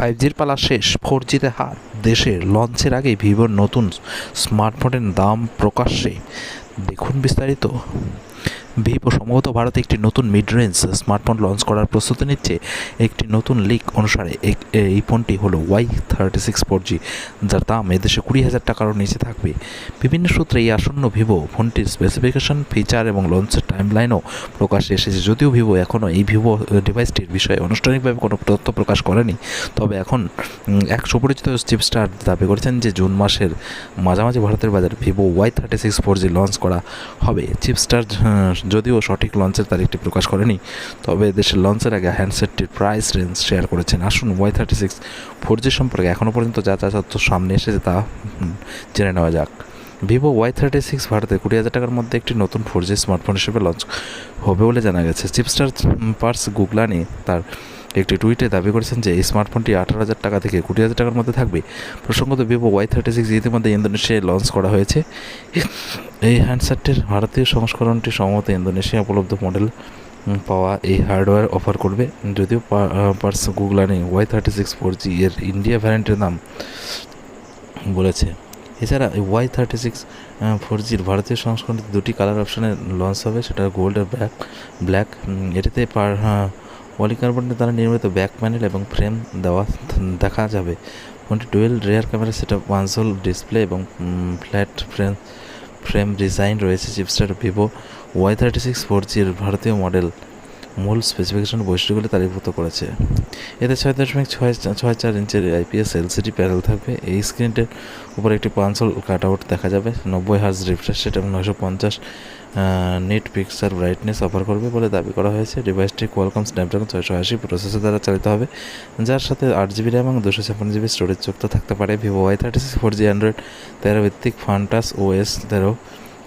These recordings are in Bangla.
5Gর পালা শেষ, 4Gতে হাত। দেশে লঞ্চের আগেই ভিভোর নতুন স্মার্টফোনের দাম প্রকাশ্যে, দেখুন বিস্তারিত। ভিভো সম্ভবত ভারতে একটি নতুন মিড রেঞ্জ স্মার্টফোন লঞ্চ করার প্রস্তুতি নিচ্ছে। একটি নতুন লিক অনুসারে এই ফোনটি হলো Y36 4G, যার দাম এদেশে 20,000 টাকারও নিচে থাকবে। বিভিন্ন সূত্রে এই আসন্ন ভিভো ফোনটির স্পেসিফিকেশন, ফিচার এবং লঞ্চের টাইমলাইনও প্রকাশ্যে এসেছে। যদিও ভিভো এখনও এই ভিভো ডিভাইসটির বিষয়ে আনুষ্ঠানিকভাবে কোনো তথ্য প্রকাশ করেনি, তবে এখন এক সুপরিচিত চিপস্টার দাবি করেছেন যে জুন মাসের মাঝামাঝি ভারতের বাজারে ভিভো Y36 4G লঞ্চ করা হবে। চিপস্টার যদিও সঠিক লঞ্চের তারিখটি প্রকাশ করেনি, তবে দেশের লঞ্চের আগে হ্যান্ডসেটটির প্রাইস রেঞ্জ শেয়ার করেছেন। আসুন Y36 4G সম্পর্কে এখনও পর্যন্ত যা যা তথ্য সামনে এসেছে তা জেনে নেওয়া যাক। ভিভো Y36 ভারতে 20,000 টাকার মধ্যে একটি নতুন 4G স্মার্টফোন হিসেবে লঞ্চ হবে বলে জানা গেছে। চিপস্টার পার্স গুগলানি তার একটি টুইটে দাবি করেছেন যে এই স্মার্টফোনটি 18,000 টাকা থেকে 20,000 টাকার মধ্যে থাকবে। প্রসঙ্গত, ভিভো Y36 ইতিমধ্যে ইন্দোনেশিয়ায় লঞ্চ করা হয়েছে। এই হ্যান্ডসেটটির ভারতীয় সংস্করণটি সম্ভবত ইন্দোনেশিয়া উপলব্ধ মডেল পাওয়া এই হার্ডওয়্যার অফার করবে। যদিও পার্স গুগলানি Y36 4G এর ইন্ডিয়া ভ্যারিয়েন্টের নাম বলেছে। এছাড়া Y36 4Gর ভারতীয় সংস্করণটিতে দুটি কালার অপশানে লঞ্চ হবে, সেটা গোল্ড আর ব্ল্যাক। এটিতে পলিকার্বনের দ্বারা নির্মিত ব্যাক প্যানেল এবং ফ্রেম দেখা যাবে। ফোনটি dual rear camera setup, console display এবং ফ্ল্যাট ফ্রেম ডিজাইন রয়েছে। চিপস্টার ভিভো Y36 4Gর ভারতীয় মডেল মূল স্পেসিফিকেশন বৈশিষ্ট্যগুলি তালিকাভুক্ত করেছে। এতে 6.64 ইঞ্চের IPS LCD প্যানেল থাকবে। এই স্ক্রিনটির উপর একটি কনসোল কাটআউট দেখা যাবে। 90 হার্জ রিফ্রেশ রেট এবং 950 নিট পিক্সেল ব্রাইটনেস অফার করবে বলে দাবি করা হয়েছে। ডিভাইসটি কোয়ালকম স্ন্যাপড্রাগন 680 প্রসেসর দ্বারা চালিত হবে, যার সাথে 8GB র্যাম এবং 256GB স্টোরেজ যুক্ত থাকতে পারে। ভিভো Y36 4G অ্যান্ড্রয়েড 13 ভিত্তিক ফান্টাস OS 13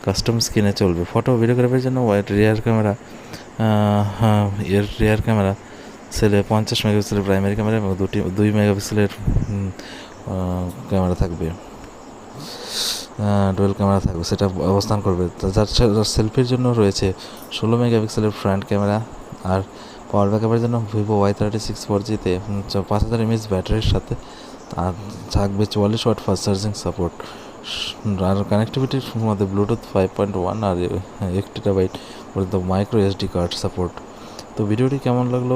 কাস্টম স্ক্রিনে চলবে। ফটো ভিডিওগ্রাফির জন্য রিয়ার ক্যামেরা সেলে 50 মেগাপিক্সেলের প্রাইমারি ক্যামেরা এবং 2 মেগাপিক্সেলের ক্যামেরা থাকবে, ডুয়েল ক্যামেরা থাকবে, সেটা অবস্থান করবে। যার সেলফির জন্য রয়েছে 16 মেগাপিক্সেলের ফ্রন্ট ক্যামেরা। আর পাওয়ার ব্যাকআপের জন্য ভিভো Y36 4Gতে 5000 mAh ব্যাটারির সাথে থাকবে 44 ওয়াট ফাস্ট চার্জিং সাপোর্ট। আর কানেক্টিভিটির মধ্যে ব্লুটুথ 5.1 আর 1 TB পর্যন্ত মাইক্রো SD কার্ড সাপোর্ট। তো ভিডিওটি কেমন লাগলো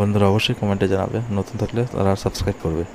বন্ধুরা অবশ্যই কমেন্টে জানাবে। নতুন থাকলে তারা সাবস্ক্রাইব করবে।